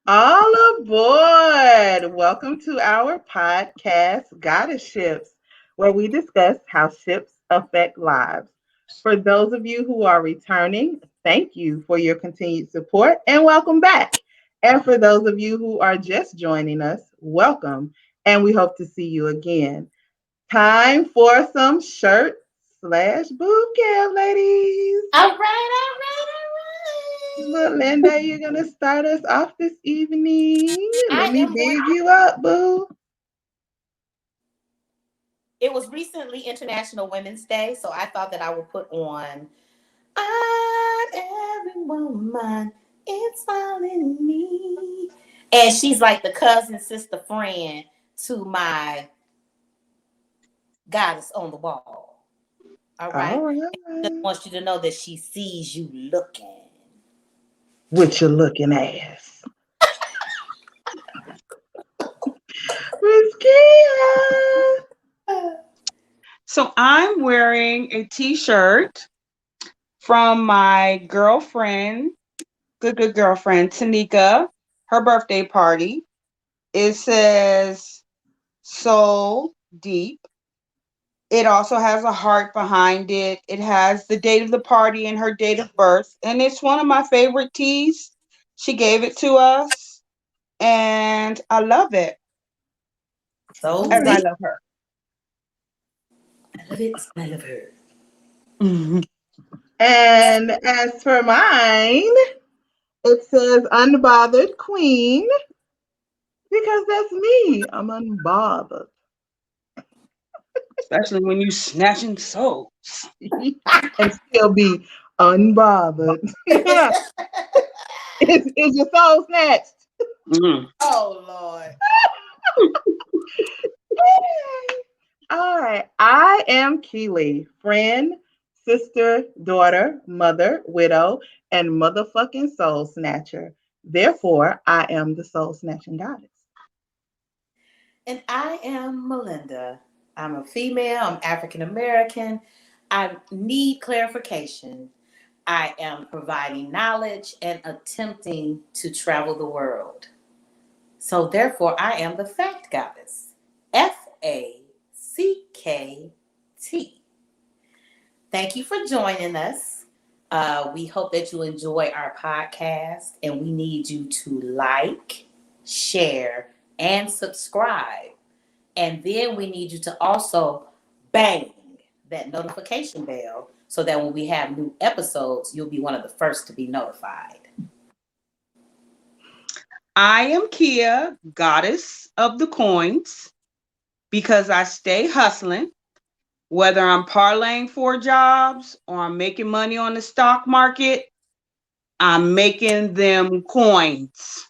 All aboard! Welcome to our podcast, GoddeSShips, where we discuss how ships affect lives. For those of you who are returning, thank you for your continued support and welcome back. And for those of you who are just joining us, welcome, and we hope to see you again. Time for some shirt slash boot camp, ladies. All right, all right, all right. Melinda, you're gonna start us off this evening. Let I me am going. big you up, boo. It was recently International Women's Day, so I thought that I would put on "I'm every woman, it's all in me," and she's like the cousin, sister, friend to my goddess on the wall. All All right, just right. wants you to know that she sees you looking. With your looking ass. Miss Keya. So I'm wearing a t-shirt from my girlfriend, good girlfriend, Tanika, her birthday party. It says Soul Deep. It also has a heart behind it. It has the date of the party and her date of birth. And it's one of my favorite teas. She gave it to us. And I love it. So As I deep. love her. I love it. I love her. And as for mine, it says unbothered queen because that's me. I'm unbothered. Especially when you snatching souls. And still be unbothered. Is your soul snatched? Mm. Oh Lord. All right. I am Keely, friend, sister, daughter, mother, widow, and motherfucking soul snatcher. Therefore, I am the soul snatching goddess. And I am Melinda. I'm a female, I'm African American. I need clarification. I am providing knowledge and attempting to travel the world. So, therefore, I am the fact goddess. FACKT. Thank you for joining us. We hope that you enjoy our podcast, and we need you to like, share, and subscribe. And then we need you to also bang that notification bell so that when we have new episodes, you'll be one of the first to be notified. I am Keya, goddess of the coins, because I stay hustling, whether I'm parlaying 4 jobs or I'm making money on the stock market, I'm making them coins.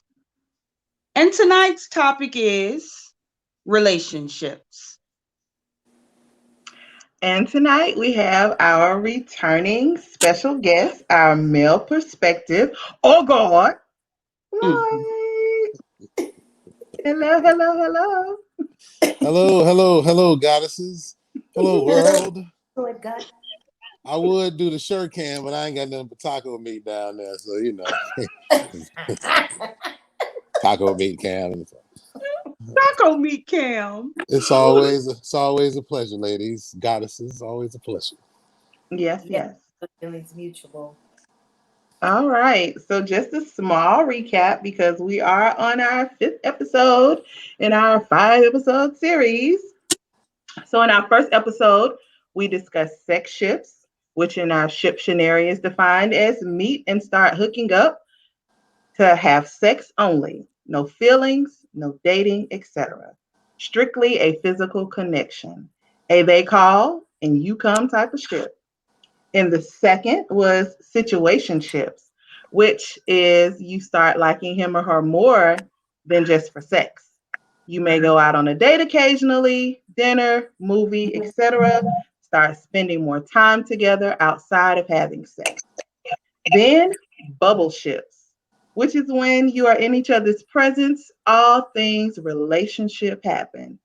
And tonight's topic is relationships. And tonight we have our returning special guest, our male perspective. Oh, God. Mm. Lloyd. Hello, hello, hello. Hello, goddesses. Hello, world. Lord God. I would do the shirt can, but I ain't got nothing but taco meat down there, so taco meat cam. Taco meat cam. It's always a pleasure, ladies, goddesses. Always a pleasure. Yes, Yes, yes. the feeling's mutual. All right. So, just a small recap because we are on our fifth episode in our 5 episode series. So, in our first episode, we discussed sex ships, which in our shiptionary is defined as meet and start hooking up to have sex only, no feelings, no dating, etc. Strictly a physical connection. A they call and you come type of ship. And the second was situationships, which is you start liking him or her more than just for sex. You may go out on a date occasionally, dinner, movie, etc. Start spending more time together outside of having sex. Then bubble ships, which is when you are in each other's presence, all things relationship happen.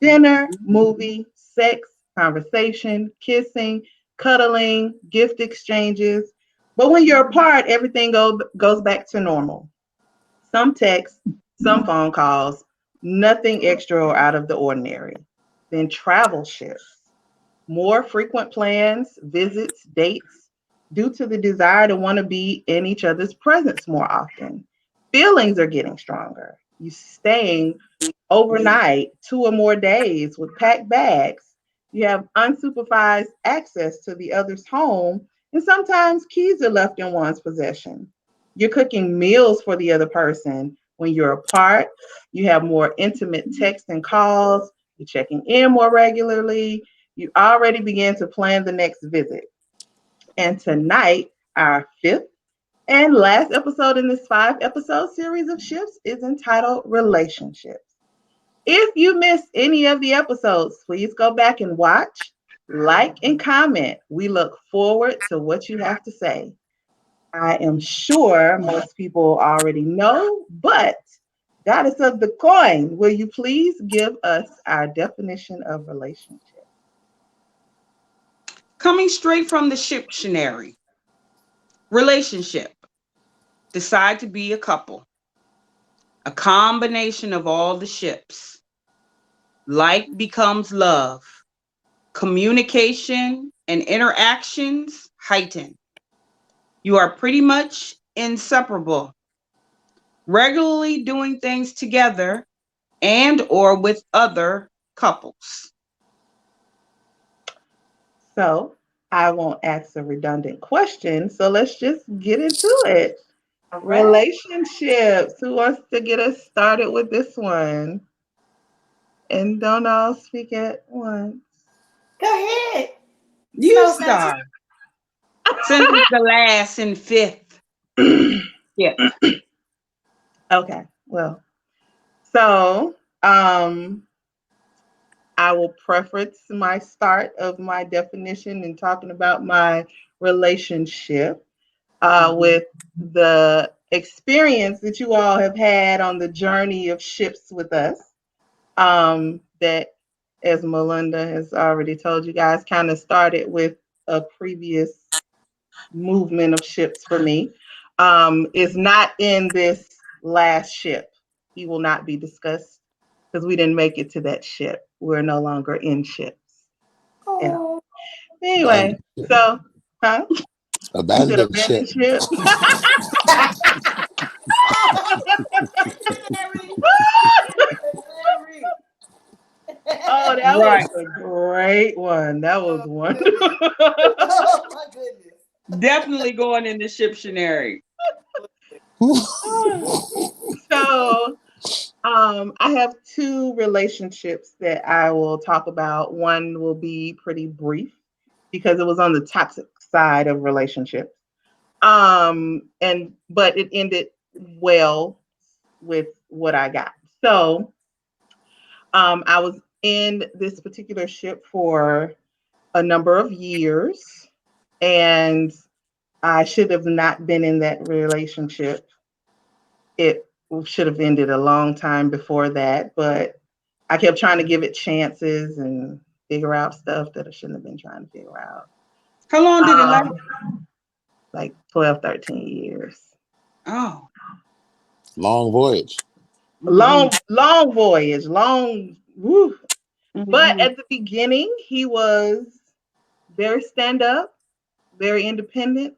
Dinner, movie, sex, conversation, kissing, cuddling, gift exchanges. But when you're apart, everything goes back to normal. some texts, some phone calls, nothing extra or out of the ordinary. Then travel shifts, more frequent plans, visits, dates, due to the desire to want to be in each other's presence more often. Feelings are getting stronger. You staying overnight, 2 or more days with packed bags. You have unsupervised access to the other's home, and sometimes keys are left in one's possession. You're cooking meals for the other person when you're apart. You have more intimate texts and calls. You're checking in more regularly. You already begin to plan the next visit. And tonight, our fifth and last episode in this 5 episode series of shifts is entitled Relationships. If you missed any of the episodes, please go back and watch, like, and comment. We look forward to what you have to say. I am sure most people already know, but Goddess of the Coin, will you please give us our definition of relationship? Coming straight from the Shiptionary. Relationship. Decide to be a couple. A combination of all the ships. Like becomes love. Communication and interactions heighten. You are pretty much inseparable. Regularly doing things together and or with other couples. So I won't ask a redundant question. So let's just get into it. Right. Relationships. Who wants to get us started with this one? And don't all speak at once. Go ahead. You Soul start. Since it's the last and fifth. Yeah. Okay. Well, so I will preface my start of my definition and talking about my relationship with the experience that you all have had on the journey of ships with us. That, as Melinda has already told you guys, kind of started with a previous movement of ships for me. Is not in this last ship. He will not be discussed because we didn't make it to that ship. We're no longer in ships. Yeah. Oh. Anyway, so, huh? You said Abandoned ship. abandoned ship. Oh, that Right. was a great one. That was wonderful. Oh my goodness. Definitely going in the Shiptionary. So, I have 2 relationships that I will talk about. One will be pretty brief because it was on the toxic side of relationships. But it ended well with what I got. So, I was in this particular ship for a number of years, and I should have not been in that relationship. It should have ended a long time before that, but I kept trying to give it chances and figure out stuff that I shouldn't have been trying to figure out. How long did it last? Like 12, 13 years. Oh. Long voyage. Long voyage, long, woo. But Mhm. at the beginning, he was very stand up, very independent,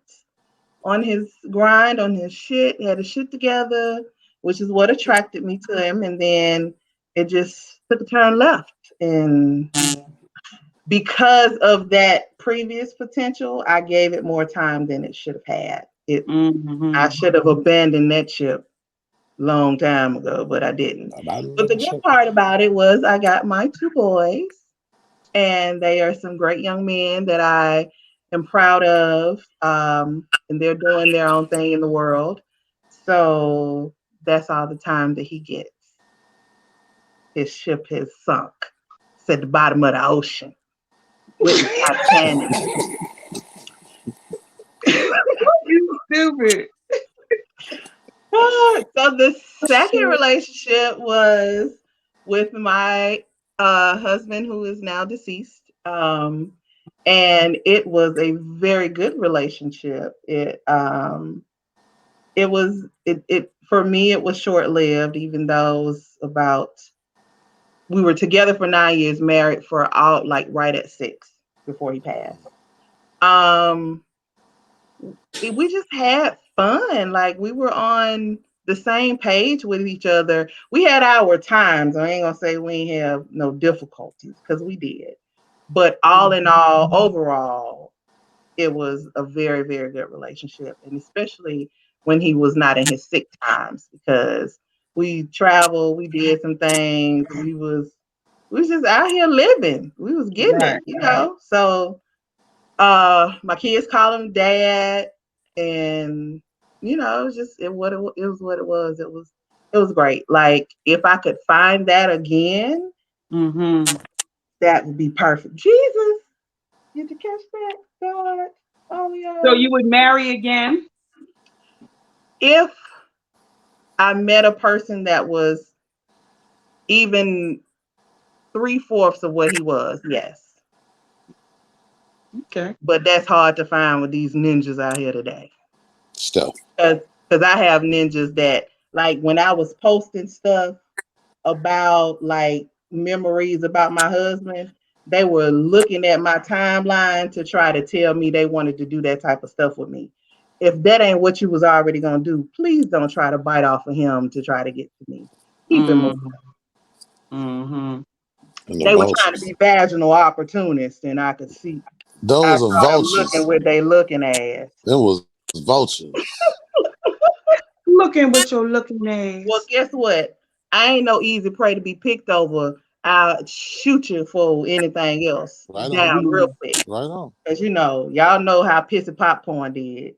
on his grind, on his shit. He had his shit together, which is what attracted me to him. And then it just took a turn left. And because of that previous potential, I gave it more time than it should have had. I should have abandoned that ship long time ago, but I didn't. But the good part about it was I got my 2 boys, and they are some great young men that I am proud of, and they're doing their own thing in the world. So that's all the time that he gets. His ship has sunk. It's at the bottom of the ocean with the Titanic. You stupid. So the second relationship was with my husband, who is now deceased. And it was a very good relationship. It for me, it was short lived, even though it was we were together for 9 years, married for right at 6 before he passed. We just had fun. Like, we were on the same page with each other. We had our times. I ain't gonna say we ain't have no difficulties, because we did. But all in all, overall, it was a very, very good relationship. And especially when he was not in his sick times, because we traveled, we did some things, we was just out here living. We was getting it, So my kids call him dad, and it was just it was what it was. It was great. Like, if I could find that again, that would be perfect. Jesus, did you catch that, God? Oh yeah. So you would marry again if I met a person that was even 3/4 of what he was? Yes. Okay. But that's hard to find with these ninjas out here today. Still. Because I have ninjas that, like, when I was posting stuff about, like, memories about my husband, they were looking at my timeline to try to tell me they wanted to do that type of stuff with me. If that ain't what you was already going to do, please don't try to bite off of him to try to get to me. Keep him moving. They were trying to be vaginal opportunists, and I could see. Those are vultures. Looking with they looking ass. Them was vultures. Looking with your looking ass. Well, guess what? I ain't no easy prey to be picked over. I'll shoot you for anything else down real quick. Right on. Because y'all know how Pissy Popcorn did.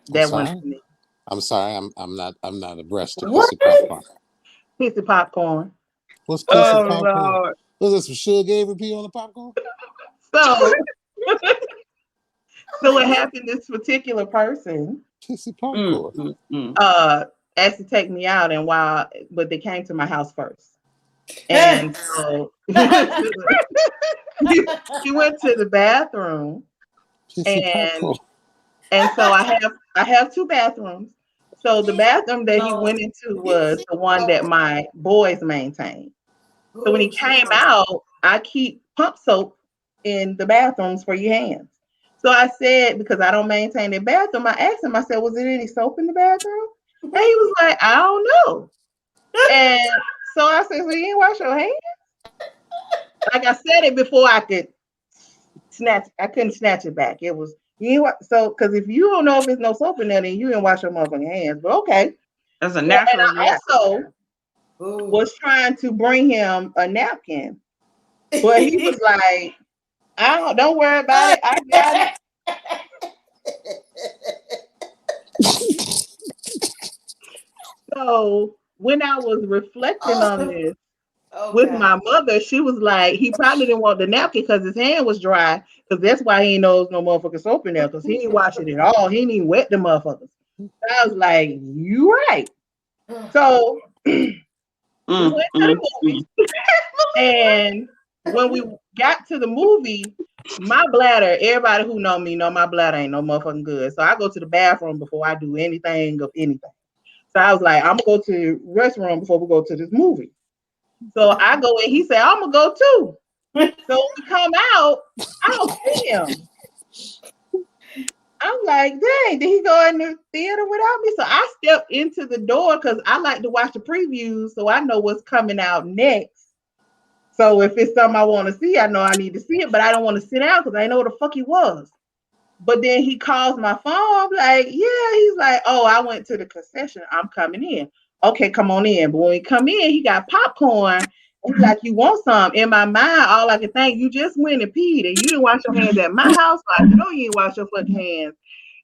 That one for me. I'm sorry. I'm not abreast of What? Pissy Popcorn. Pissy Popcorn. What's Pissy Popcorn? Lord. Was there some sugar Avery pee on the popcorn? So what happened? This particular person, Pissy Popcorn, asked to take me out, but they came to my house first, and so he went to the bathroom, and so I have 2 bathrooms. So the bathroom that he went into was the one that my boys maintained. So when he came out, I keep pump soap in the bathrooms for your hands. So I said, because I don't maintain the bathroom, I asked him, I said, was there any soap in the bathroom? And he was like, I don't know. And so I said, so you didn't wash your hands? Like, I said it before I could couldn't snatch it back. It was, because if you don't know if there's no soap in there, then you didn't wash your motherfucking hands. But okay. That's a natural reaction. I also was trying to bring him a napkin, but he was like, don't worry about it. I got it. So when I was reflecting on this with my mother, she was like, he probably didn't want the napkin because his hand was dry, because that's why he knows no motherfucking soap in there, because he didn't wash it at all. He didn't even wet the motherfuckers. So I was like, you right. So we went to the movie. And when we got to the movie, my bladder, everybody who know me know my bladder ain't no motherfucking good. So I go to the bathroom before I do anything of anything. So I was like, I'm going to go to the restroom before we go to this movie. So I go in. He said, I'm going to go too. So we come out, I don't see him. I'm like, dang, did he go in the theater without me? So I stepped into the door because I like to watch the previews so I know what's coming out next. So if it's something I want to see, I know I need to see it, but I don't want to sit down because I know what the fuck he was. But then he calls my phone. I'm like, yeah. He's like, oh, I went to the concession. I'm coming in. Okay, come on in. But when we come in, he got popcorn. He's like, you want some? In my mind, all I can think, you just went and peed and you didn't wash your hands at my house. So I know you didn't wash your fucking hands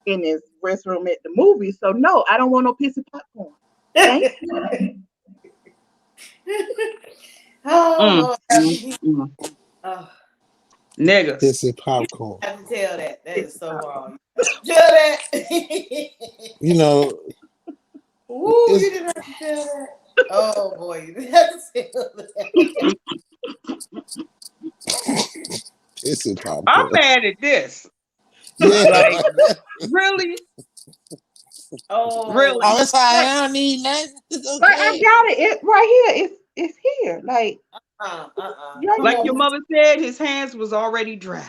in this restroom at the movie. So no, I don't want no pissy popcorn. Thank you. Oh, niggas. Pissy popcorn. I have to tell that. That is so wrong. Tell that. Ooh, you didn't have to tell that. Oh boy, you didn't have to tell that. Pissy popcorn. I'm mad at this. Yeah. Like, really? Oh, Really? Oh, it's all right. I don't need nothing. It's Like I okay. got it right here. It's here. Like yeah, Come Like on, your boo. mother said, his hands was already dry.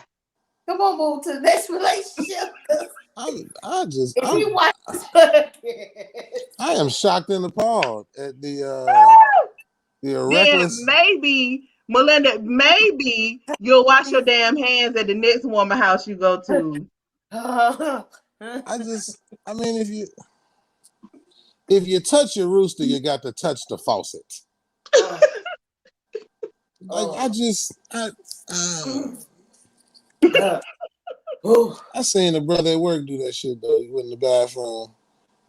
Come on, boo, to the next relationship. If I'm, you watch this podcast, I am shocked and appalled at the then reckless. maybe Melinda, maybe you'll wash your damn hands at the next woman house you go to. I mean, if you touch your rooster, you got to touch the faucet. Like I seen a brother at work do that shit though. He went in the bathroom,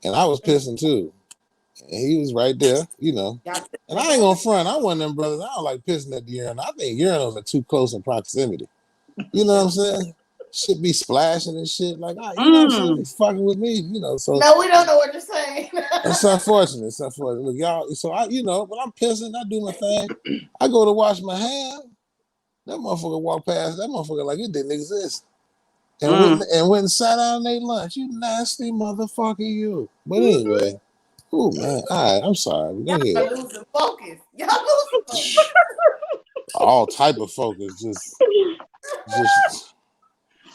and I was pissing too, and he was right there, you know. And I ain't gonna front. I'm one of them brothers. I don't like pissing at the urinal. I think urinals are too close in proximity. You know what I'm saying? Shit be splashing and shit. Like, you know what I'm saying? It's fucking with me, you know. So no, we don't know what you're saying. it's unfortunate. It's unfortunate. Look, y'all. So when I'm pissing, I do my thing. I go to wash my hand. That motherfucker walked past. That motherfucker like it didn't exist. And went and sat down and ate lunch. You nasty motherfucker, you. But anyway, oh man, all right. I'm sorry. Go Y'all are ahead. losing focus. Y'all losing focus. All type of focus. Just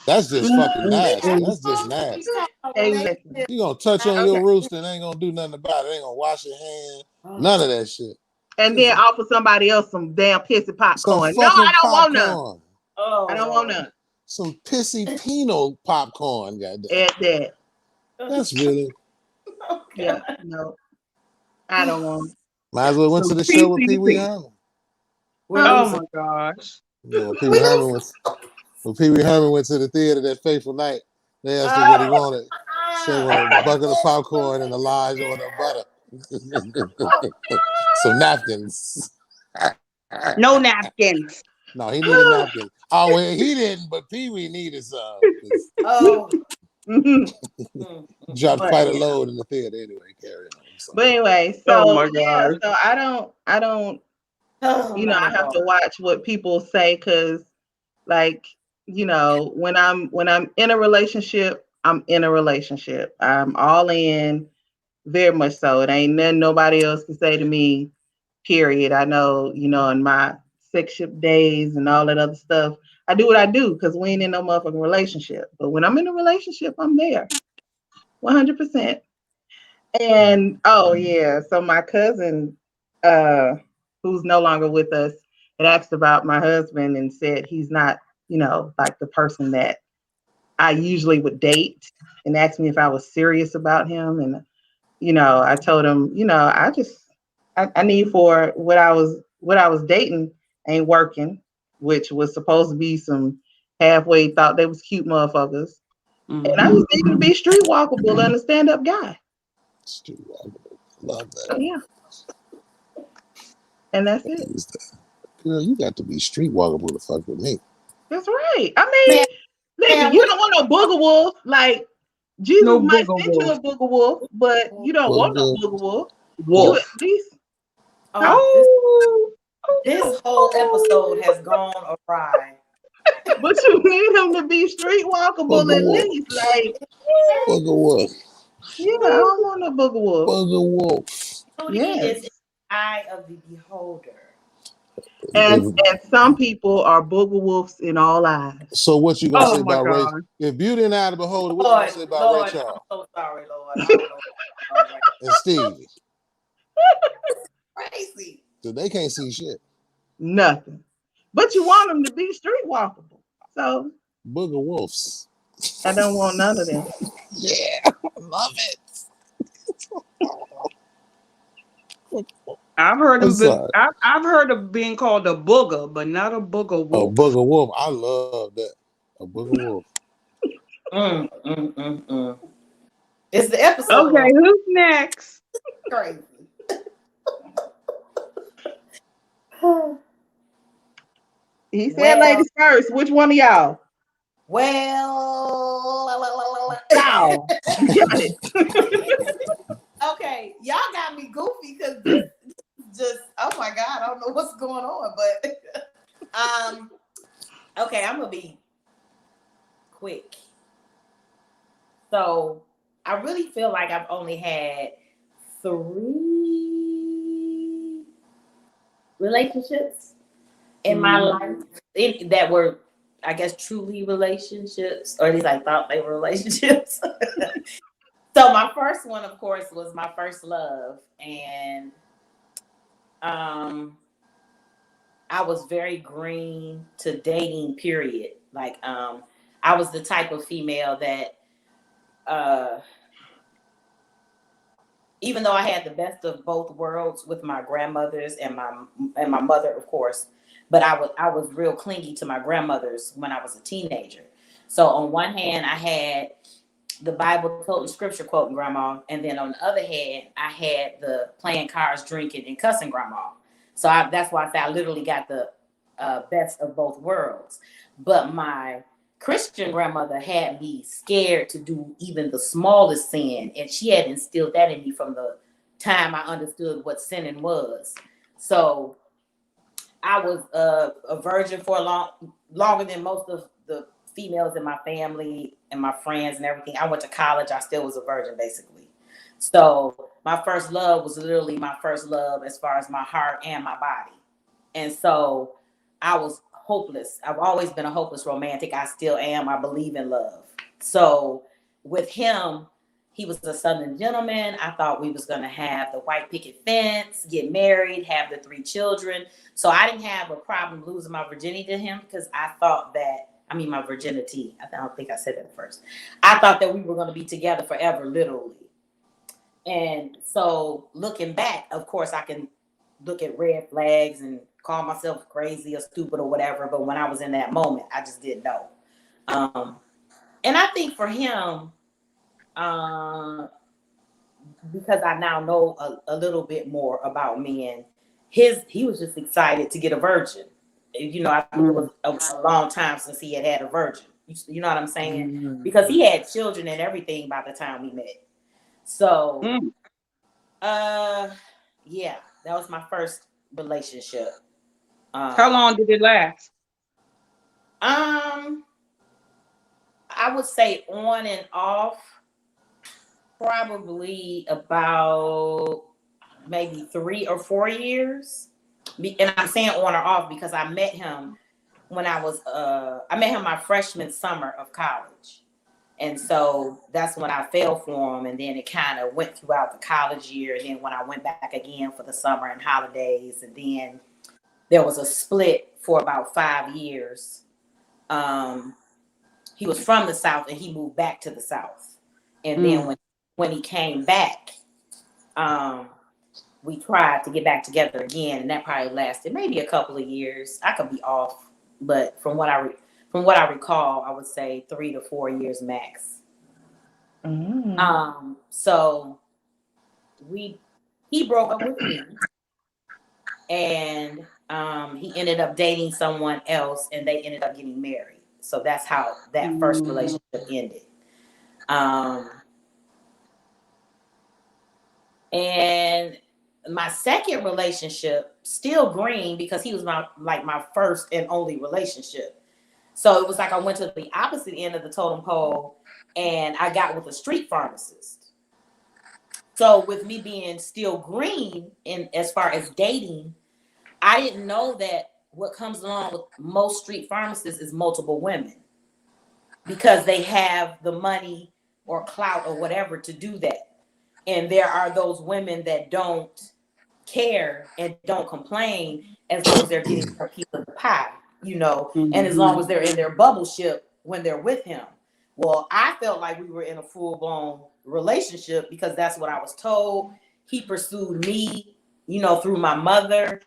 that's just fucking nasty. That's just nasty. Exactly. You gonna touch on Okay. your rooster and ain't gonna do nothing about it. Ain't gonna wash your hand. None of that shit. And then offer somebody else some damn pissy Some popcorn. No, fucking I don't want none. popcorn. I don't want none. Some pissy penal popcorn, goddamn. At that. That's really. Yeah, no. I don't want it. Might as well went to the show with Pee Wee Herman. Oh my gosh. You know, Pee Wee Herman was when Pee Wee Herman went to the theater that fateful night. They asked him what he wanted. Said, "I want a bucket of popcorn and a large order of butter, some napkins." No napkins. No, he needed napkins. Oh, well, he didn't, but Pee Wee needed some. Dropped quite a load in the theater. Anyway, carry on. But anyway, Oh so my yeah, gosh. so I don't I have to watch what people say because like, when I'm in a relationship, I'm in a relationship. I'm all in, very much so. It ain't nothing nobody else can say to me, period. I know, in my sexship days and all that other stuff, I do what I do because we ain't in no motherfucking relationship. But when I'm in a relationship, I'm there 100%. And oh yeah, so my cousin, who's no longer with us, had asked about my husband and said he's not, like the person that I usually would date, and asked me if I was serious about him. And I told him, I need for what I was dating ain't working, which was supposed to be some halfway thought they was cute motherfuckers. And I just need him to be street walkable and a stand-up guy. Street walkable. Love that. So yeah. And that's it. Girl, you got to be street walkable to fuck with me. That's right. I mean, listen, you don't want no booger wolf. Like, Jesus might send you a booger wolf, but you don't want no booger wolf. You at least. This whole episode has gone awry. But you need him to be street walkable Booger at wolf. least. Like, Booger wolf. yeah, I don't want no booger wolf. Booger wolf. Yes. He is the eye of the beholder. And some people are booger wolves in all eyes. So what you gonna say about Ray? If beauty and I the beholder, what you gonna say about Ray Charles? I'm so sorry, Lord. I don't know. And Stevie. Crazy. So they can't see shit. Nothing. But you want them to be street walkable. So booger wolves. I don't want none of them. Yeah, love it. I've heard of being called a booger, but not a booger wolf. A booger wolf. I love that. A booger wolf. It's the episode. Okay, who's next? Crazy. He said ladies first. Which one of y'all? Well, Y'all. Got it. Okay, y'all got me goofy because just oh my god, I don't know what's going on, but okay, I'm gonna be quick. So I really feel like I've only had 3 relationships in my life that were, I guess, truly relationships, or at least I thought they were relationships. So my first one, of course, was my first love, and I was very green to dating, period. Like, I was the type of female that, even though I had the best of both worlds with my grandmothers and my mother, of course, but I was real clingy to my grandmothers when I was a teenager. So on one hand, I had the Bible quoting, scripture quoting grandma, and then on the other hand, I had the playing cards, drinking, and cussing grandma. So that's why I say I literally got the best of both worlds. But my Christian grandmother had me scared to do even the smallest sin, and she had instilled that in me from the time I understood what sinning was. So I was a virgin for longer than most of the females in my family and my friends and everything. I went to college. I still was a virgin, basically. So my first love was literally my first love as far as my heart and my body. And so I was hopeless. I've always been a hopeless romantic. I still am. I believe in love. So with him, he was a Southern gentleman. I thought we was going to have the white picket fence, get married, have the 3 children. So I didn't have a problem losing my virginity to him, because I thought that, my virginity. I don't think I said that first. I thought that we were going to be together forever, literally. And so looking back, of course, I can look at red flags and call myself crazy or stupid or whatever. But when I was in that moment, I just didn't know. And I think for him, because I now know a little bit more about men, he was just excited to get a virgin. I think it was a long time since he had a virgin. You know what I'm saying? Because he had children and everything by the time we met. So, yeah, that was my first relationship. How long did it last? I would say on and off, probably about maybe 3 or 4 years. And I'm saying on or off because I met him when I met him my freshman summer of college. And so that's when I fell for him. And then it kind of went throughout the college year. And then when I went back again for the summer and holidays, and then there was a split for about 5 years. He was from the South and he moved back to the South. And then when he came back, we tried to get back together again, and that probably lasted maybe a couple of years. I could be off, but from what I recall, I would say 3 to 4 years max. So he broke up with me, and he ended up dating someone else, and they ended up getting married. So that's how that first relationship ended. And my second relationship, still green, because he was my first and only relationship. So it was like I went to the opposite end of the totem pole, and I got with a street pharmacist. So with me being still green in as far as dating, I didn't know that what comes along with most street pharmacists is multiple women, because they have the money or clout or whatever to do that. And there are those women that don't care and don't complain as long as they're getting a piece of the pie, and as long as they're in their bubble ship when they're with him. Well, I felt like we were in a full-blown relationship because that's what I was told. He pursued me, through my mother.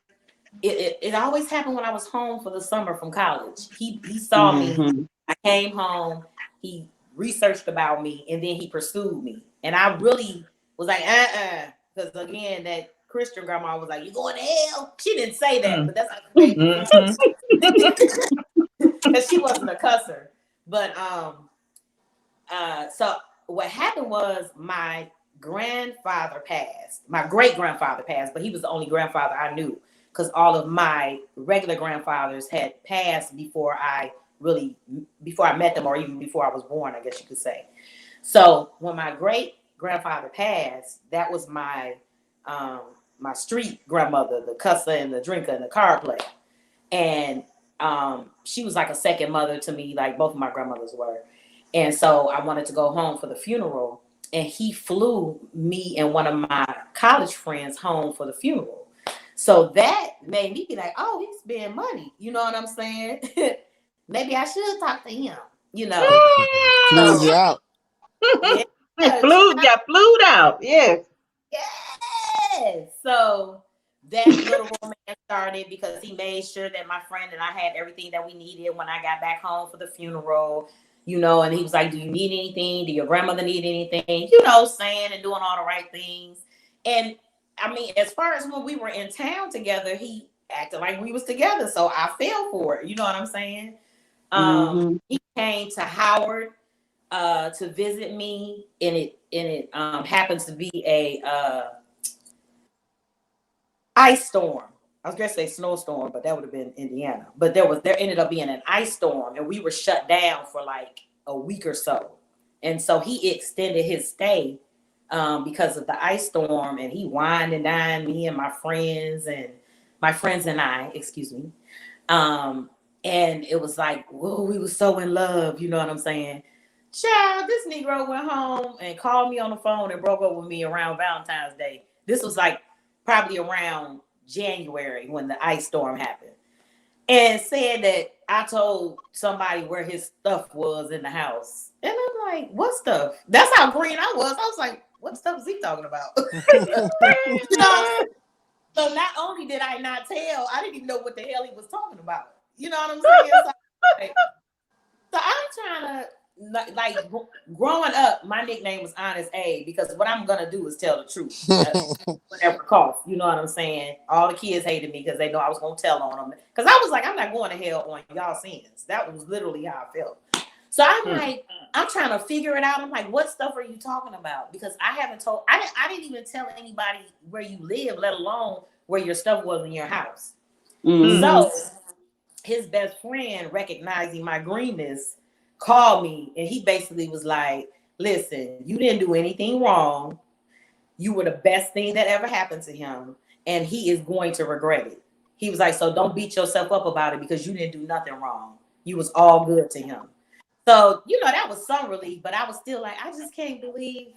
It always happened when I was home for the summer from college. He saw me. I came home. He researched about me, and then he pursued me. And I really was like, because again, that Christian grandma was like, "You going to hell?" She didn't say that, but that's how she made me feel. Because she wasn't a cusser. But so what happened was my grandfather passed. My great grandfather passed, but he was the only grandfather I knew, because all of my regular grandfathers had passed before I met them, or even before I was born, I guess you could say. So when my great grandfather passed, that was my my street grandmother, the cusser and the drinker and the card player. And she was like a second mother to me, like both of my grandmothers were. And so I wanted to go home for the funeral. And he flew me and one of my college friends home for the funeral. So that made me be like, oh, he's being money. You know what I'm saying? Maybe I should talk to him, you know. Flew So you out. yeah, got flued out. Yes. yes. So that little romance started because he made sure that my friend and I had everything that we needed when I got back home for the funeral, you know, and he was like, do you need anything? Do your grandmother need anything? You know, saying and doing all the right things. And I mean, as far as when we were in town together, he acted like we was together. So I fell for it. You know what I'm saying? He came to Howard to visit me, and it happens to be a ice storm. I was gonna say snowstorm, but that would have been Indiana. But there ended up being an ice storm, and we were shut down for like a week or so. And so he extended his stay because of the ice storm, and he wined and dined me and my friends and I, excuse me. And it was like, whoa, we were so in love, you know what I'm saying? Child, this Negro went home and called me on the phone and broke up with me around Valentine's Day. This was like probably around January when the ice storm happened. And said that I told somebody where his stuff was in the house. And I'm like, what stuff? That's how green I was. I was like, what stuff is he talking about? You know? So not only did I not tell, I didn't even know what the hell he was talking about. You know what I'm saying? So I'm trying to, like, growing up, my nickname was Honest A because what I'm going to do is tell the truth. Whatever cost. You know what I'm saying? All the kids hated me because they know I was going to tell on them. Because I was like, I'm not going to hell on y'all sins. That was literally how I felt. So I'm like, I'm trying to figure it out. I'm like, what stuff are you talking about? Because I didn't even tell anybody where you live, let alone where your stuff was in your house. So his best friend, recognizing my greenness, called me and he basically was like, listen, you didn't do anything wrong. You were the best thing that ever happened to him, and he is going to regret it. He was like, so don't beat yourself up about it because you didn't do nothing wrong. You was all good to him. So, you know, that was some relief, but I was still like, I just can't believe,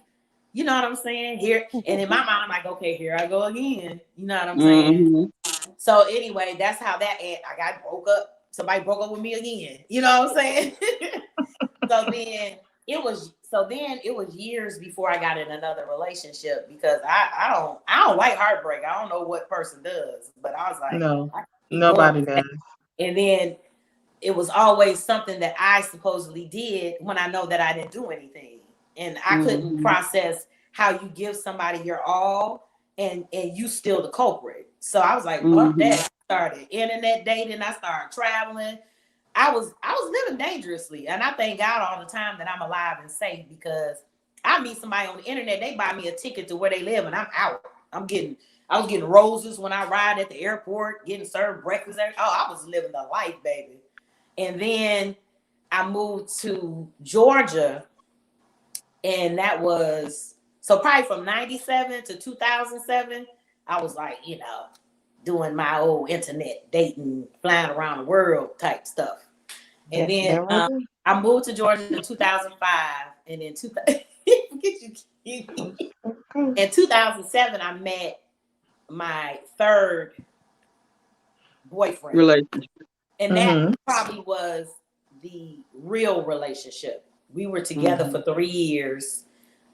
you know what I'm saying? Here. And in my mind, I'm like, okay, here I go again. You know what I'm saying? So anyway, that's how that ended. I got broke up. Somebody broke up with me again. You know what I'm saying? So then it was years before I got in another relationship because I don't like heartbreak. I don't know what person does, but I was like, no, nobody does. And then it was always something that I supposedly did when I know that I didn't do anything. And I couldn't process how you give somebody your all and you still the culprit. So I was like, that started internet dating. I started traveling. I was living dangerously. And I thank God all the time that I'm alive and safe because I meet somebody on the internet, they buy me a ticket to where they live and I'm out. I was getting roses when I ride at the airport, getting served breakfast. I was living the life, baby. And then I moved to Georgia, and that was so probably from 97 to 2007. I was like, you know, doing my old internet dating, flying around the world type stuff. And then I moved to Georgia in 2005, and in 2007, I met my third boyfriend relationship. And that probably was the real relationship. We were together for 3 years.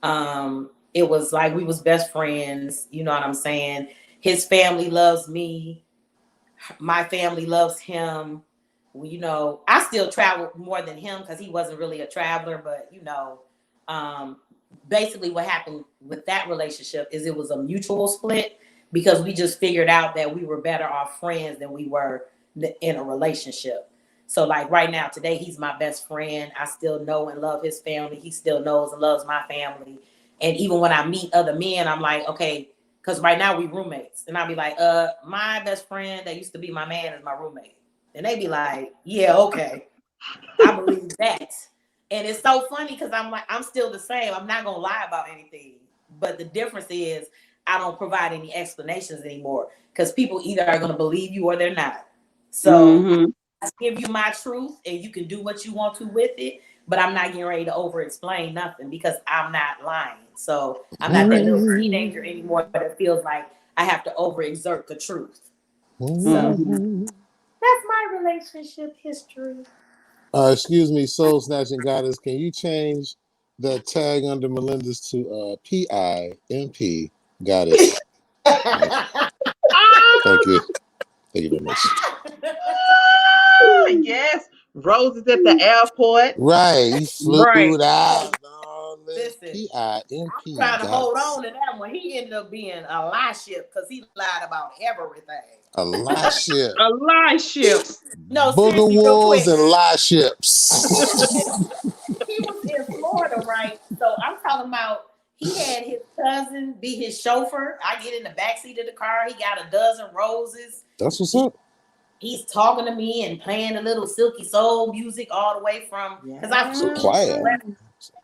It was like we was best friends. You know what I'm saying? His family loves me. My family loves him. You know, I still travel more than him because he wasn't really a traveler. But, you know, basically what happened with that relationship is it was a mutual split because we just figured out that we were better off friends than we were in a relationship. So like right now, today, he's my best friend. I still know and love his family. He still knows and loves my family. And even when I meet other men, I'm like, okay, because right now we roommates. And I'll be like, my best friend that used to be my man is my roommate. And they be like, yeah, okay. I believe that. And it's so funny because I'm like, I'm still the same. I'm not gonna lie about anything. But the difference is I don't provide any explanations anymore because people either are gonna believe you or they're not. So I give you my truth and you can do what you want to with it, but I'm not getting ready to over explain nothing because I'm not lying. So I'm not that little teenager anymore, but it feels like I have to overexert the truth. So that's my relationship history. Excuse me, Soul Snatching Goddess. Can you change the tag under Melinda's to PIMP Goddess? Thank you. Thank you very much. Yes. Roses at the airport. Right. He flew out. Listen, PIMP I'm trying to hold Goddess. on to that one. He ended up being a lie ship because he lied about everything. A lie ship. A lie ship. No, Booger seriously, real wolves quick. and lie ships. He was in Florida, right? So I'm talking about he had his cousin be his chauffeur. I get in the backseat of the car. He got a dozen roses. That's what's up. He's talking to me and playing a little silky soul music all the way from because I So flew quiet.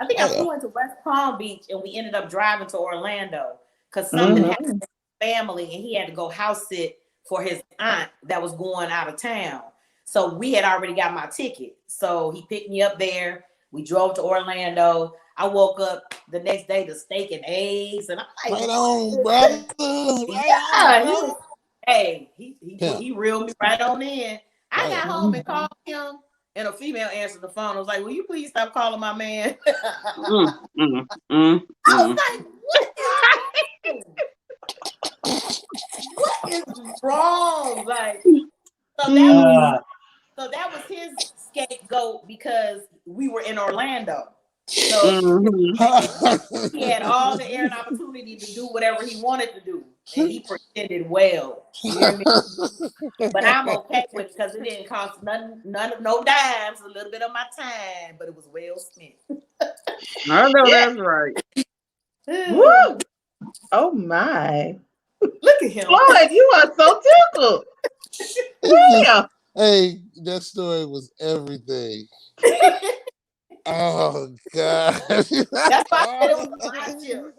I think I flew into West Palm Beach and we ended up driving to Orlando because something happened with his family and he had to go house sit for his aunt that was going out of town. So we had already got my ticket. So he picked me up there. We drove to Orlando. I woke up the next day to steak and eggs, and I'm like, right on, brother. He reeled me right on in. I got home and called him, and a female answered the phone. I was like, "Will you please stop calling my man?" I was like, "What is wrong?" Like, so that was his scapegoat because we were in Orlando. So he had all the air and opportunity to do whatever he wanted to do. And he pretended well. You hear me? But I'm okay with it because it didn't cost no dimes, a little bit of my time, but it was well spent. I know that's right. Woo! Oh my. Look at him. Floyd, you are so tickled. Hey, that story was everything. Oh God! That's why I said it was my ship.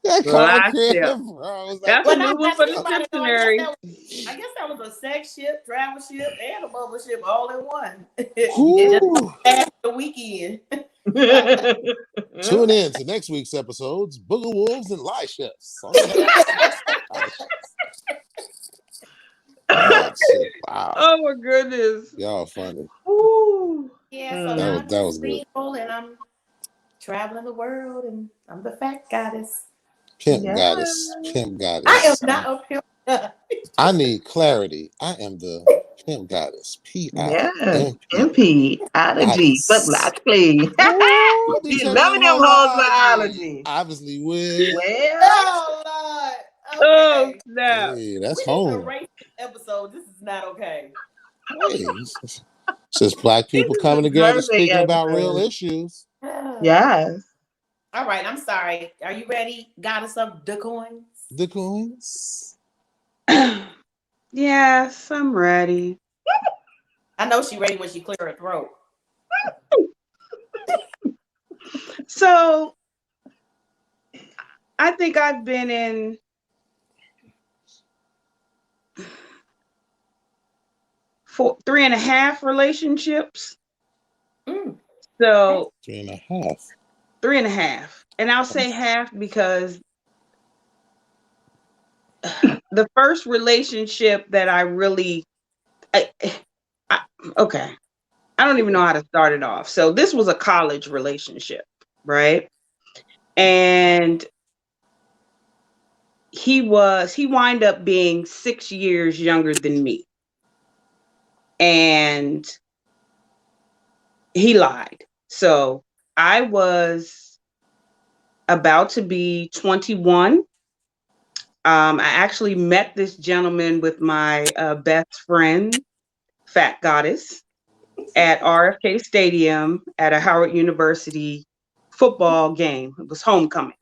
That car crib, bro. That's a new one for the dictionary. I guess that was a sex ship, travel ship, and a bubble ship all in one. Just the weekend. Tune in to next week's episodes, Booger Wolves and Lie Ships. Wow. Oh my goodness. Y'all funny. Ooh. Yeah, so now that was good. And I'm traveling the world and I'm the FACK goddess. Pimp goddess. Pimp goddess. I am not a pimp. I need clarity. I am the pimp goddess. P-I-M-P. Ology. But logically. He's loving them hoes biology. Obviously, will. Well. Oh, Lord. Oh, snap. Hey, that's we home. need to rate this episode. This is not okay. Hey, it's just black people coming together speaking about real issues. Yes. All right, I'm sorry. Are you ready, goddess of the coins? The coins? Yes, I'm ready. I know she's ready when she clear her throat. So, I think I've been in three and a half relationships. So 3.5. 3.5. And I'll say half because the first relationship that I really, okay, I don't even know how to start it off. So this was a college relationship, right? And he wound up being 6 years younger than me. And he lied. So I was about to be 21. I actually met this gentleman with my best friend, FACKTgoddess, at RFK Stadium at a Howard University football game. It was homecoming.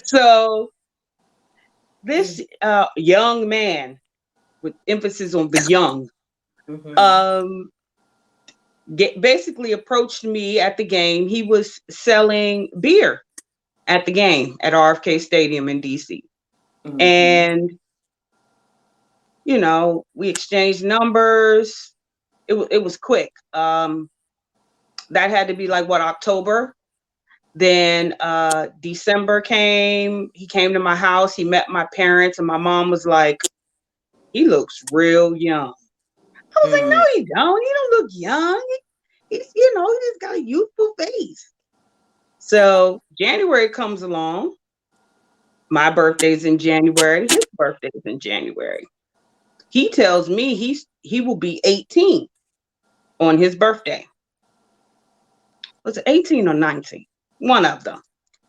So this young man, with emphasis on the young, Basically approached me at the game. He was selling beer at the game at RFK Stadium in DC. And, you know, we exchanged numbers. It was quick. That had to be like what, October? Then December came. He came to my house. He met my parents, and my mom was like, he looks real young. I was like, no, he don't. He don't look young. He's, you know, he's got a youthful face. So January comes along. My birthday's in January. His birthday's in January. He tells me he will be 18 on his birthday. Was it 18 or 19? One of them.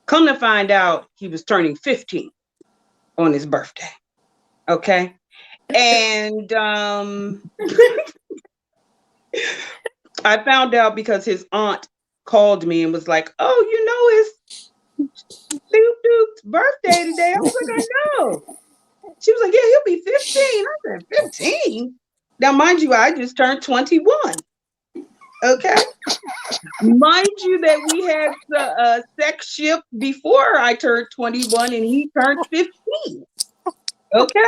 Come to find out, he was turning 15 on his birthday. Okay. And I found out because his aunt called me and was like, oh, you know, it's Duke's birthday today. I was like, I know. She was like, yeah, he'll be 15. I said, 15? Now, mind you, I just turned 21. Okay. Mind you that we had the sex shift before I turned 21 and he turned 15. Okay.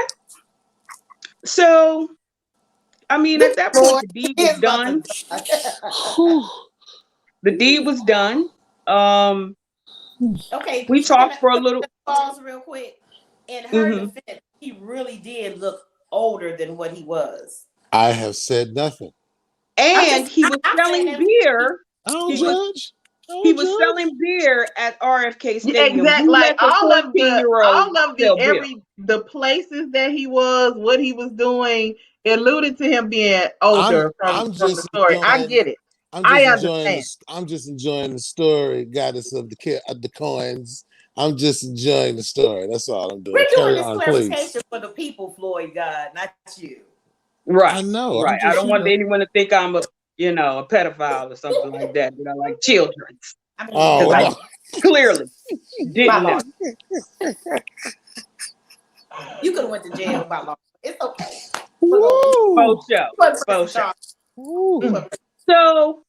So, I mean, at that point, the deed was done. The deed was done. Okay. We talked for a little. Pause real quick. In her defense, he really did look older than what he was. I have said nothing. And he was selling beer. I don't judge. He was selling beer at RFK Stadium. Exactly. Like all of the places that he was, what he was doing, alluded to him being older from the story. I get it. I understand. I'm just enjoying the story, goddess of the coins. I'm just enjoying the story. That's all I'm doing. We're doing this clarification for the people, Floyd God, not you. Right. I know. Right. I don't want anyone to think I'm a pedophile or something like that. You know, like children. I mean, I clearly didn't know. You could have went to jail by law. It's okay. Faux show. So,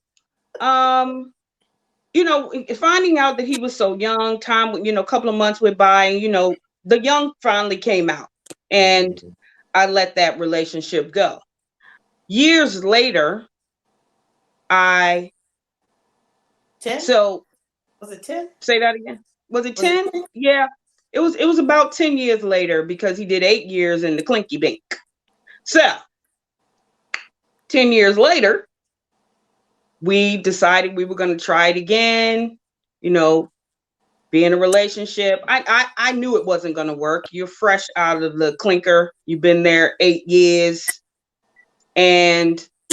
you know, finding out that he was so young, a couple of months went by, and the young finally came out, and I let that relationship go. Years later, was it 10? Say that again. Was it 10? Yeah. It was about 10 years later because he did 8 years in the Clinky Bink. So 10 years later, we decided we were going to try it again, be in a relationship. I knew it wasn't going to work. You're fresh out of the clinker. You've been there 8 years.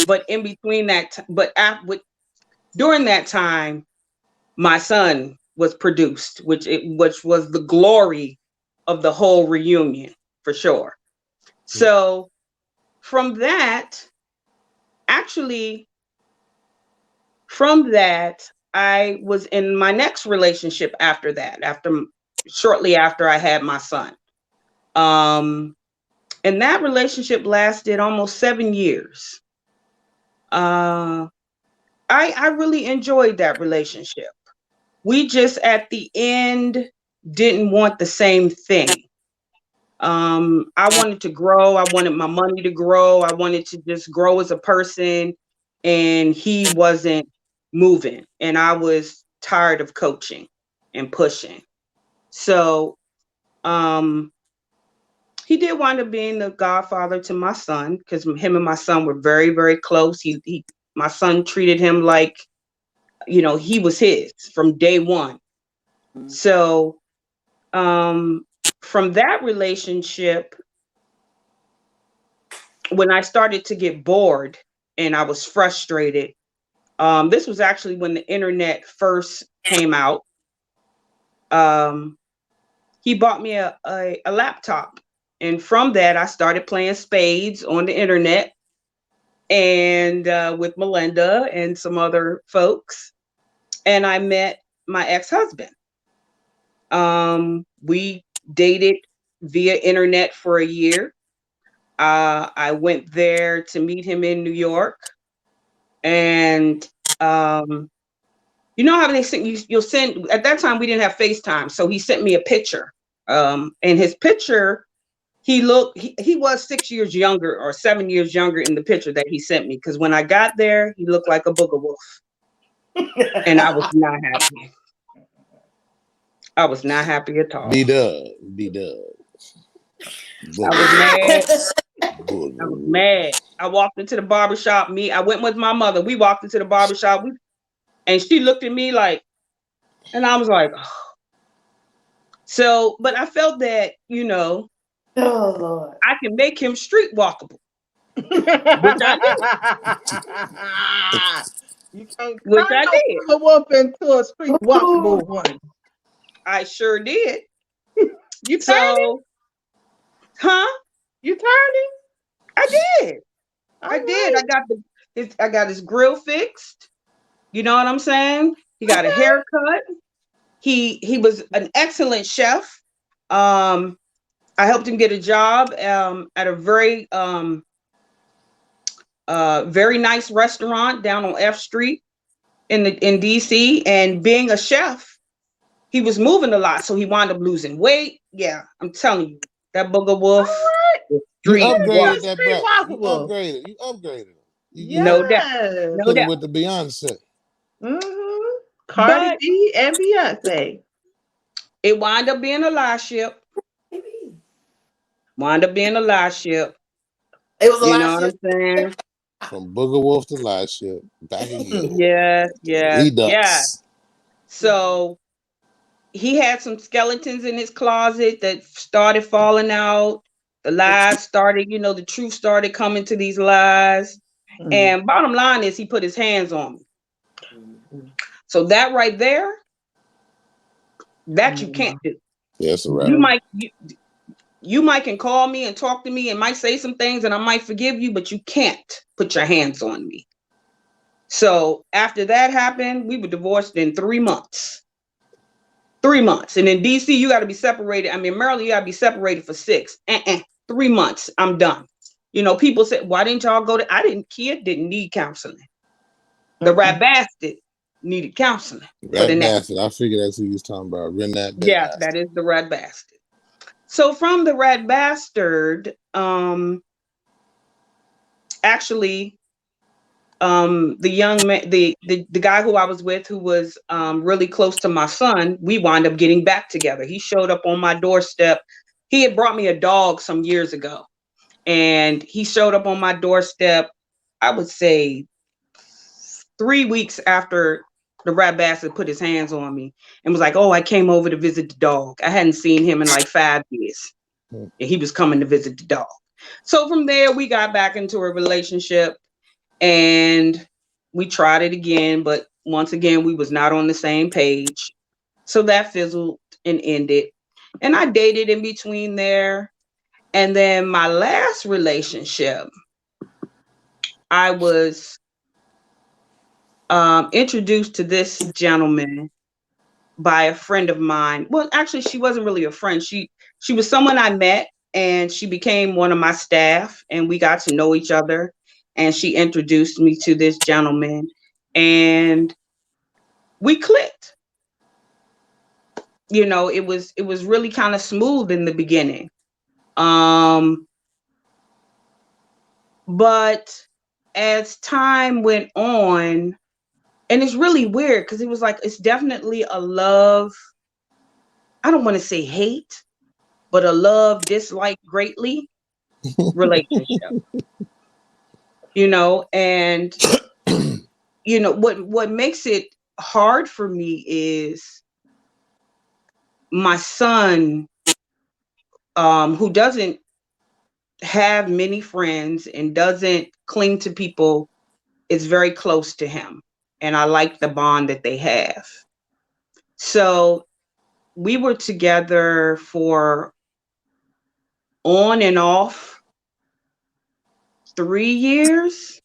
But in between that, during that time, my son was produced, which was the glory of the whole reunion for sure. So from that, I was in my next relationship after that, shortly after I had my son. And that relationship lasted almost 7 years. I really enjoyed that relationship. We just at the end didn't want the same thing. I wanted to grow. I wanted my money to grow. I wanted to just grow as a person, and he wasn't moving, and I was tired of coaching and pushing. So he did wind up being the godfather to my son because him and my son were very, very close. My son treated him like, he was his from day one. So from that relationship, when I started to get bored and I was frustrated, this was actually when the internet first came out. He bought me a laptop. And from that, I started playing spades on the internet and with Melinda and some other folks. And I met my ex-husband. We dated via internet for a year. I went there to meet him in New York. And you know how they send you'll send, at that time we didn't have FaceTime, so he sent me a picture. And his picture, he was 6 years younger or 7 years younger in the picture that he sent me, because when I got there, he looked like a booger wolf. And I was not happy. I was not happy at all. B-Dub. I was mad. I was mad. I walked into the barbershop. I went with my mother. We walked into the barbershop. And she looked at me like, and I was like, oh. So, but I felt that, you know, oh Lord, I can make him street walkable. Which I did. You can't Which I did. a wolf into a street walkable one. I sure did. You turning? Huh? You turning? I did. I did. I got his grill fixed. You know what I'm saying? He got a haircut. He was an excellent chef. I helped him get a job at a very very nice restaurant down on F Street in DC. And being a chef, he was moving a lot, so he wound up losing weight. Yeah, I'm telling you, that booger wolf. Right. You upgraded that brat. You upgraded him. Yes. No doubt. Put him with the Beyonce. Mm-hmm. Cardi B and Beyonce. It wound up being a lie ship. It was a lie ship. What I'm saying? From booger wolf to lie ship. Back again. Yes. Redux. So he had some skeletons in his closet that started falling out. The lies started, you know, the truth started coming to these lies. Mm-hmm. And bottom line is he put his hands on me. Mm-hmm. So that right there, that you can't do. Yes, right. You might can call me and talk to me and might say some things and I might forgive you, but you can't put your hands on me. So after that happened, we were divorced in 3 months. 3 months. And in DC, you got to be separated. I mean, Maryland, you got to be separated for 6. 3 months, I'm done. You know, people said, why didn't y'all go to, Keya didn't need counseling. The rat bastard needed counseling. Rat bastard. I figured that's who you was talking about. Yeah, that is the rat bastard. So from the rat bastard, actually, the young man, the guy who I was with, who was really close to my son, we wound up getting back together. He showed up on my doorstep. He had brought me a dog some years ago, and he showed up on my doorstep, I would say 3 weeks after the rat bastard put his hands on me and was like, oh, I came over to visit the dog. I hadn't seen him in like 5 years. And he was coming to visit the dog. So from there, we got back into a relationship and we tried it again. But once again, we was not on the same page. So that fizzled and ended. And I dated in between there. And then my last relationship, I was introduced to this gentleman by a friend of mine. Well, actually, she wasn't really a friend. She was someone I met, and she became one of my staff, and we got to know each other. And she introduced me to this gentleman, and we clicked. You know, it was really kind of smooth in the beginning. But as time went on, and it's really weird because it was like, it's definitely a love. I don't want to say hate, but a love, dislike greatly relationship. You know, and you know what makes it hard for me is my son, who doesn't have many friends and doesn't cling to people, is very close to him. And I like the bond that they have. So we were together for on and off 3 years,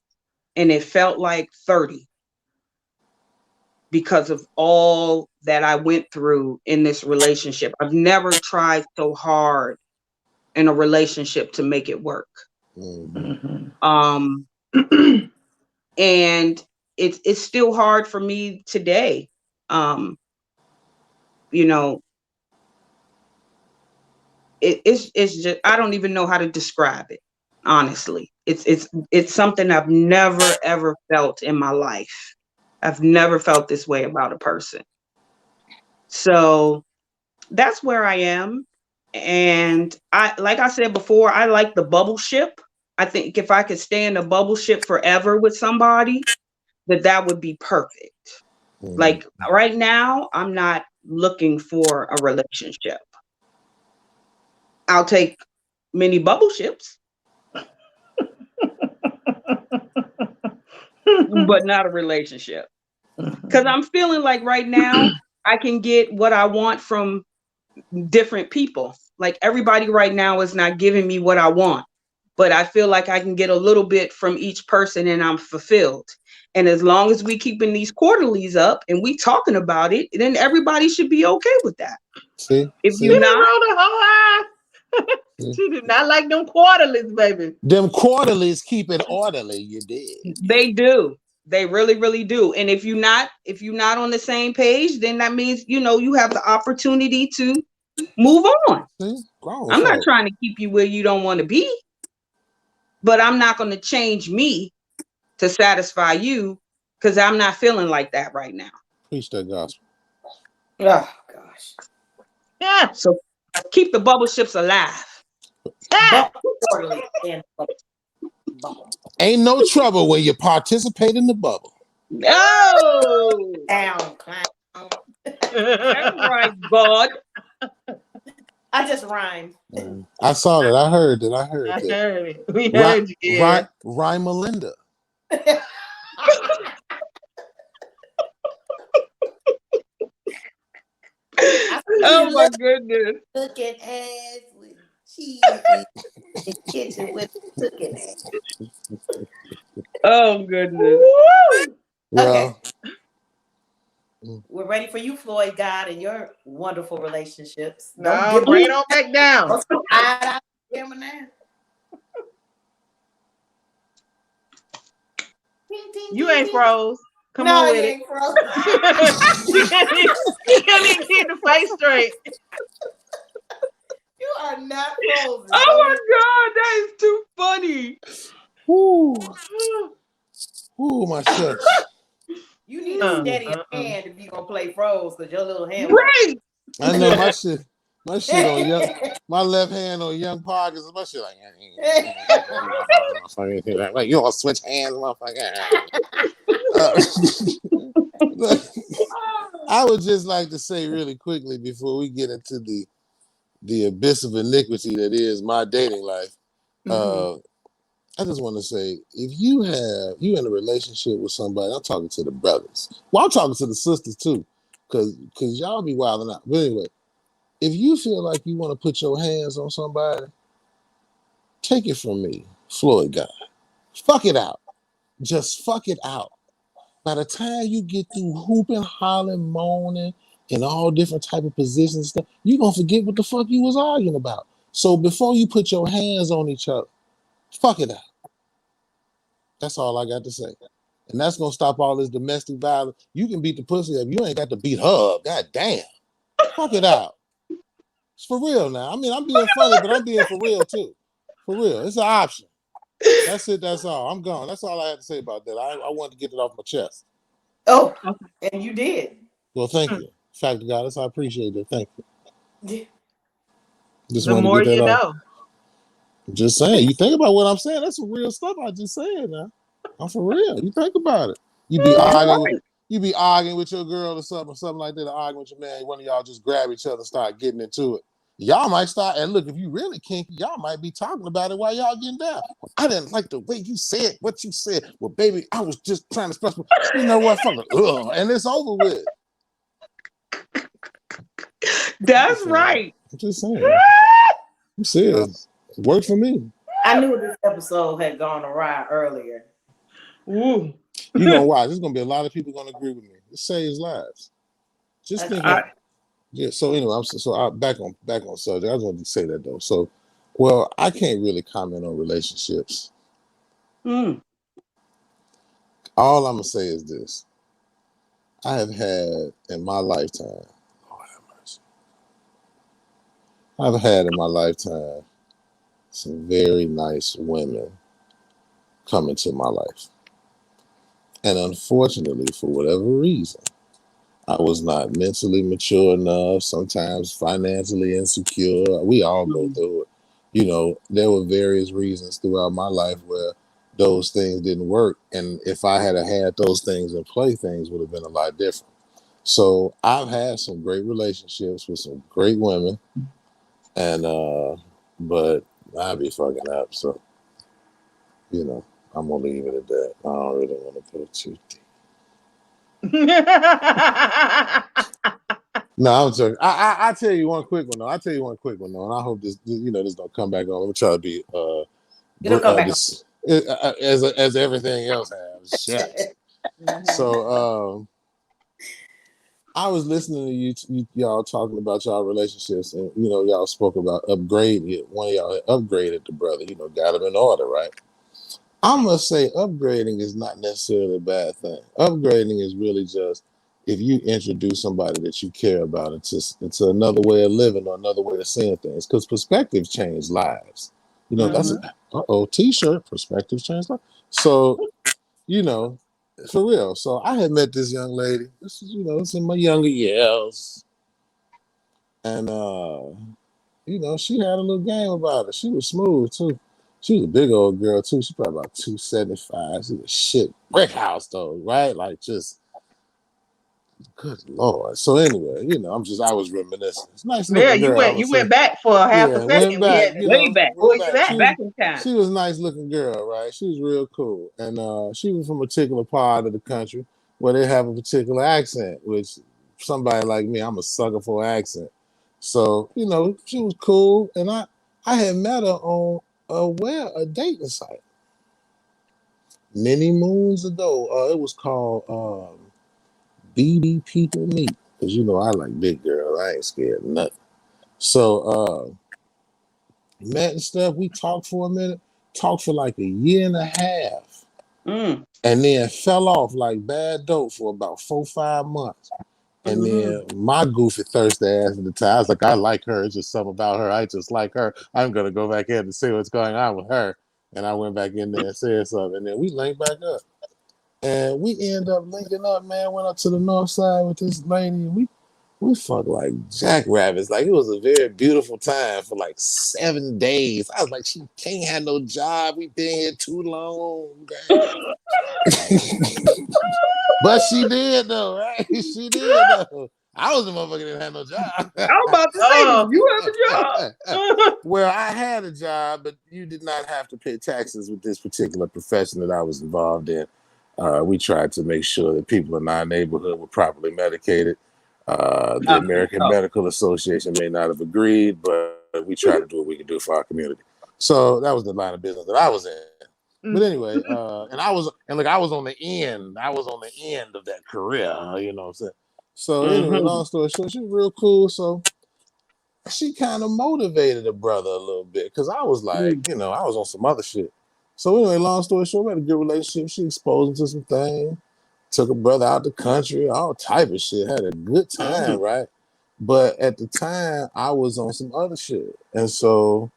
and it felt like 30 because of all that I went through in this relationship. I've never tried so hard in a relationship to make it work. Mm-hmm. And it's still hard for me today. You know, it's just, I don't even know how to describe it. Honestly, it's something I've never ever felt in my life. I've never felt this way about a person. So that's where I am. And like I said before, I like the bubble ship. I think if I could stay in a bubble ship forever with somebody, that would be perfect. Like right now, I'm not looking for a relationship. I'll take many bubble ships, but not a relationship. Because I'm feeling like right now I can get what I want from different people. Like everybody right now is not giving me what I want, but I feel like I can get a little bit from each person and I'm fulfilled. And as long as we keeping these quarterlies up and we talking about it, then everybody should be okay with that. See, if you're not, roll the whole eye. She did not like them quarterlies, baby. Them quarterlies keep it orderly. You did. They do. They really, really do. And if you're not on the same page, then that means, you have the opportunity to move on. I'm not trying to keep you where you don't want to be, but I'm not going to change me to satisfy you because I'm not feeling like that right now. Preach that gospel. Oh, gosh. Yeah. So keep the bubble ships alive. Ain't no trouble when you participate in the bubble. Oh, down, that's right, God. I just rhymed. I saw that. I heard that. I heard it. We heard you. Yeah. Rhyme Melinda. Oh my goodness. Cooking ass with cheese in the kitchen with cooking ass. Oh goodness. Well, okay. We're ready for you, Floyd God, and your wonderful relationships. No, bring it on back down. You ain't froze. Come on with it. You can't even keep the face straight. You are not frozen. Oh my God, that is too funny. Ooh, my shucks. You need a steady hand if you're gonna play froze, because your little hand. Right. I know my shit on young. My left hand on young pockets. My shit like you all switch hands, motherfucker. I would just like to say really quickly before we get into the abyss of iniquity that is my dating life. I just want to say, if you in a relationship with somebody, I'm talking to the brothers. Well, I'm talking to the sisters too, because y'all be wilding out. But anyway, if you feel like you want to put your hands on somebody, take it from me, Floyd God. Fuck it out. Just fuck it out. By the time you get through hooping, hollering, moaning, in all different type of positions and stuff, you're going to forget what the fuck you was arguing about. So before you put your hands on each other, fuck it out. That's all I got to say. And that's going to stop all this domestic violence. You can beat the pussy up. You ain't got to beat her up. God damn. Fuck it out. It's for real now. I mean, I'm being funny, but I'm being for real too. For real. It's an option. That's it. That's all. I'm gone. That's all I had to say about that. I wanted to get it off my chest. Oh, and you did. Well, thank you. FACKTgoddess, I appreciate it. Thank you. Just the more you know. I'm just saying. You think about what I'm saying. That's some real stuff I just said now. I'm for real. You think about it. You be arguing with your girl or something like that, or arguing with your man. One of y'all just grab each other and start getting into it. Y'all might start, and look, if you really kinky, y'all might be talking about it while y'all getting down. I didn't like the way you said what you said. Well, baby, I was just trying to express, you know what, fuck it. Ugh, and it's over with. That's right. I'm just saying. I'm serious. It worked for me. I knew this episode had gone awry earlier. Ooh. You gonna watch. There's gonna be a lot of people gonna agree with me. It saves lives. Just think. Yeah. So anyway, back on subject. I just wanted to say that though. So Well, I can't really comment on relationships. Mm. All I'm gonna say is this: I have had in my lifetime, Lord have mercy, I've had in my lifetime some very nice women come into my life, and unfortunately, for whatever reason, I was not mentally mature enough, sometimes financially insecure. We all go Mm. through it. You know, there were various reasons throughout my life where those things didn't work. And if I had those things in play, things would have been a lot different. So I've had some great relationships with some great women, and but I'd be fucking up. So, you know, I'm gonna leave it at that. I don't really want to put it too deep. No, I'm joking. I tell you one quick one though. I tell you one quick one though, and I hope this don't come back on. Let me try to be It'll come back. this as everything else has. Shit. So I was listening to y'all talking about y'all relationships, and y'all spoke about upgrading it. One of y'all had upgraded the brother, got him in order, right? I must say, upgrading is not necessarily a bad thing. Upgrading is really just if you introduce somebody that you care about into another way of living or another way of seeing things, because perspectives change lives. That's T-shirt. Perspectives change lives. So, you know, for real. So I had met this young lady. This is, it's in my younger years, and she had a little game about it. She was smooth too. She was a big old girl too. She probably about 275. She was shit brick house though, right? Like just good lord. So anyway, I was reminiscing. It's a nice Yeah, looking you girl, I went would you say. went back for a half a Yeah, went second. We back, had to Way back. went pull you back. back. Back in time. She was a nice looking girl, right? She was real cool. And she was from a particular part of the country where they have a particular accent, which somebody like me, I'm a sucker for an accent. So, she was cool. And I had met her on a dating site many moons ago. It was called BB People Meet. Because I like big girls. I ain't scared of nothing. So met and stuff. We talked for a minute, talked for like a year and a half, Mm. and then fell off like bad dope for about 4 5 months. And Mm-hmm. then my goofy thirsty ass at the time, I was like, I like her. It's just something about her. I just like her. I'm gonna go back in and see what's going on with her. And I went back in there and said something. And then we linked back up. And we end up linking up, man. Went up to the north side with this lady. And we fucked like jackrabbits. Like it was a very beautiful time for like 7 days. I was like, she can't have no job. We been here too long. But she did though, right? She did though. I was the motherfucker that didn't have no I was about to say, Oh. you have a job. job. Well, I had a job, but you did not have to pay taxes with this particular profession that I was involved in. We tried to make sure that people in our neighborhood were properly medicated. The American Oh. Medical Association may not have agreed, but we tried to do what we could do for our community. So that was the line of business that I was in. But anyway, I was on the end. I was on the end of that career. You know what I'm saying? So anyway, Mm-hmm. long story short, she was real cool. So she kind of motivated a brother a little bit because I was like, Mm. I was on some other shit. So anyway, long story short, we had a good relationship. She exposed me to some things, took a brother out the country, all type of shit. Had a good time, right? But at the time, I was on some other shit, and so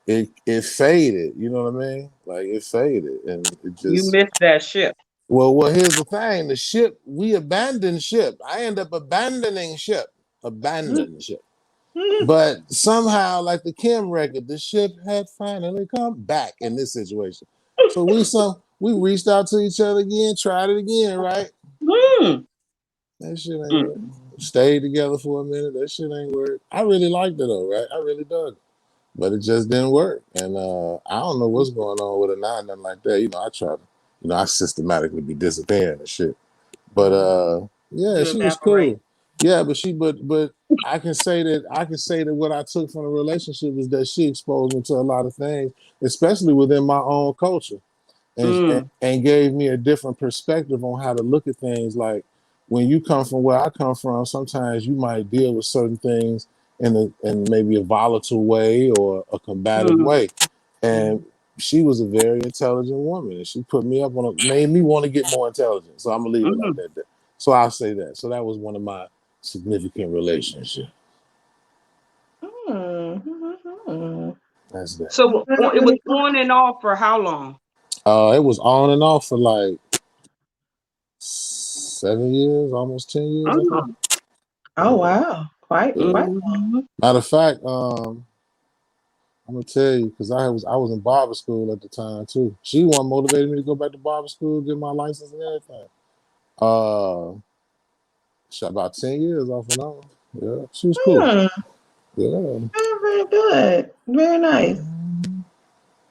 it faded. You know what I mean? Like it faded, and it You just. missed that ship. Well, here's the thing: the ship we abandoned ship. I end up abandoning ship, abandoned ship. But somehow, like the Kim record, the ship had finally come back in this situation. So we reached out to each other again, tried it again, right? Mm. That shit ain't Mm. work. Stayed together for a minute. That shit ain't work. I really liked it though, right? I really dug it. But it just didn't work. And I don't know what's going on with it now, nothing like that. I try to, I systematically be disappearing and shit. But yeah, You she was evaporate. cool. Yeah, but I can say that what I took from the relationship is that she exposed me to a lot of things, especially within my own culture, and gave me a different perspective on how to look at things. Like when you come from where I come from, sometimes you might deal with certain things in maybe a volatile way or a combative way. And she was a very intelligent woman, and she put me up on made me want to get more intelligent. So I'm gonna leave it like that. So I'll say that. So that was one of my significant relationships. That's that. So it was on and off for how long? It was on and off for like 7 years, almost 10 years. I think. Oh wow, quite long. Matter of fact, I'm gonna tell you because I was in barber school at the time too. She one motivated me to go back to barber school, get my license and everything. Shot about 10 years off and on. Yeah, she was cool. Yeah, very good, very nice.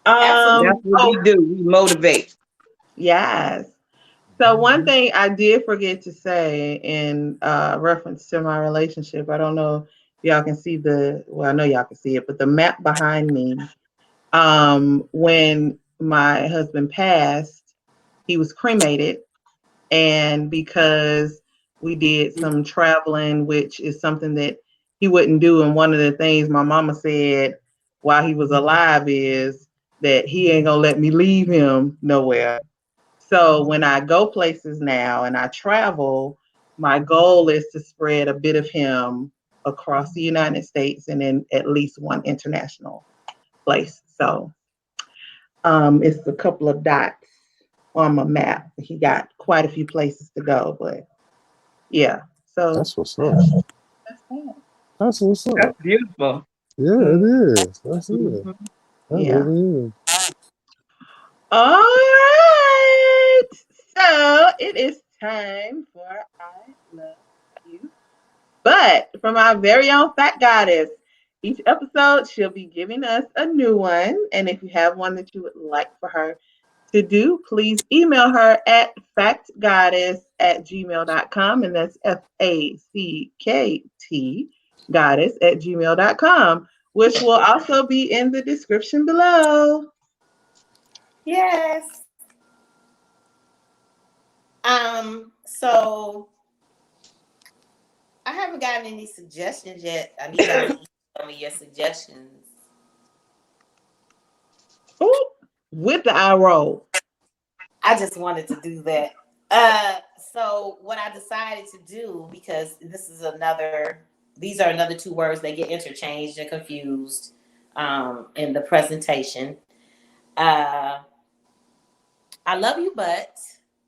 That's what we do. We motivate. Yes. So one thing I did forget to say in reference to my relationship, I don't know if y'all can see I know y'all can see it, but the map behind me, when my husband passed, he was cremated. And because we did some traveling, which is something that he wouldn't do. And one of the things my mama said while he was alive is that he ain't gonna let me leave him nowhere. So when I go places now and I travel, my goal is to spread a bit of him across the United States and in at least one international place. So it's a couple of dots on my map. He got quite a few places to go, but yeah. So that's what's up. That's what's up. That's beautiful. Yeah, it is. That's it. That really is. All right. So it is time for I Love You. But from our very own Fat Goddess, each episode she'll be giving us a new one. And if you have one that you would like for her to do, please email her at FACKTgoddess@gmail.com. And that's FACKT goddess@gmail.com, which will also be in the description below. Yes. So I haven't gotten any suggestions yet. I need y'all to email me your suggestions. Ooh, with the eye roll. I just wanted to do that. So what I decided to do, because these are another two words that get interchanged and confused in the presentation. I love you, but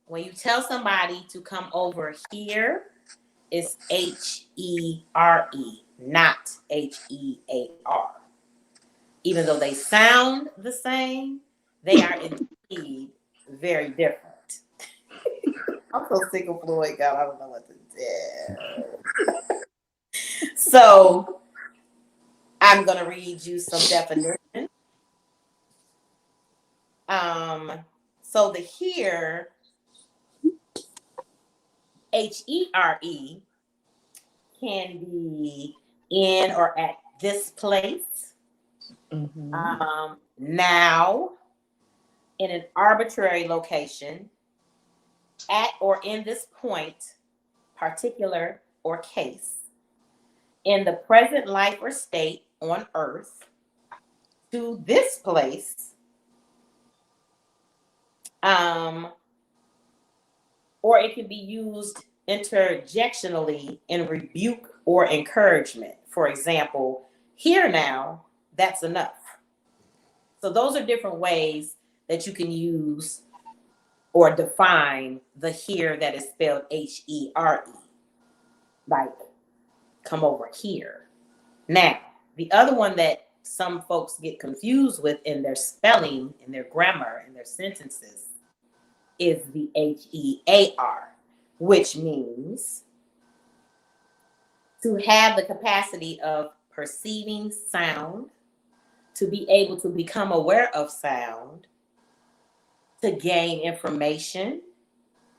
when you tell somebody to come over here, it's HERE, not HEAR. Even though they sound the same, they are indeed very different. I'm so sick of Floyd, God. I don't know what to do. So I'm going to read you some definitions. So the here, HERE, can be in or at this place. Now, in an arbitrary location, at or in this point, particular or case, in the present life or state on earth, to this place, or it can be used interjectionally in rebuke or encouragement. For example, here now, that's enough. So those are different ways that you can use or define the here that is spelled HERE. Like, come over here. Now, the other one that some folks get confused with in their spelling, in their grammar, in their sentences is the HEAR, which means to have the capacity of perceiving sound, to be able to become aware of sound, to gain information,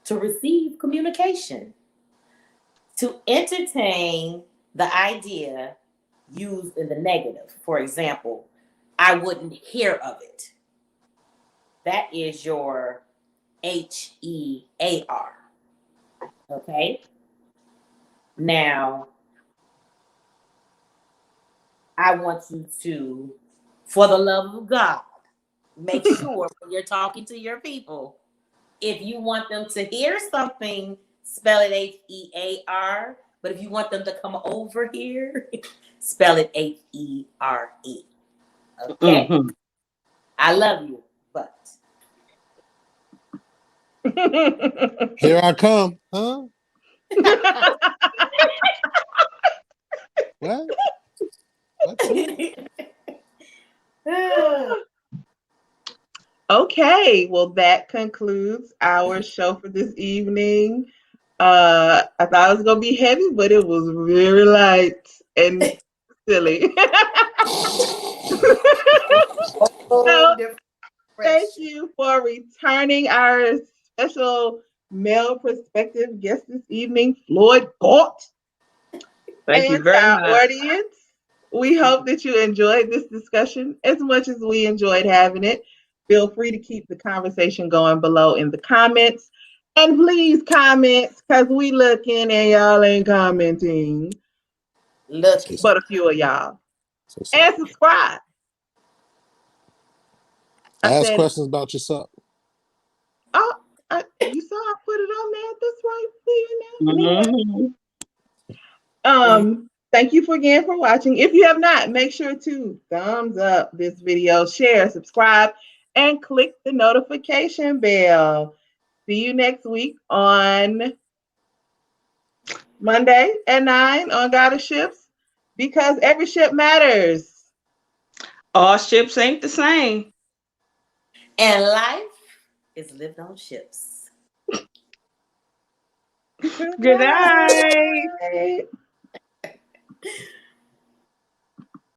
to receive communication, to entertain the idea used in the negative. For example, I wouldn't hear of it. That is your HEAR. Okay? Now, I want you to, for the love of God, make sure when you're talking to your people, if you want them to hear something, spell it H-E-A-R. But if you want them to come over here, spell it H-E-R-E. Okay? Mm-hmm. I love you, but. Here I come. Huh? What? What's Okay, well, that concludes our show for this evening. I thought it was gonna be heavy, but it was very light and silly. So, thank you for returning our special male perspective guest this evening, Floyd Galt. Thank you And to very our much. audience, we hope that you enjoyed this discussion as much as we enjoyed having it. Feel free to keep the conversation going below in the comments. And please comment because we looking and y'all ain't commenting. Looking. But a few of y'all. so And subscribe. I Ask said, questions about yourself. oh, you saw I put it on there. That's right. Mm-hmm. Thank you again for watching. If you have not, make sure to thumbs up this video, share, subscribe, and click the notification bell. See you next week on Monday at 9 on GoddeSShips, because every ship matters. All ships ain't the same. And life is lived on ships. Good night. Good night.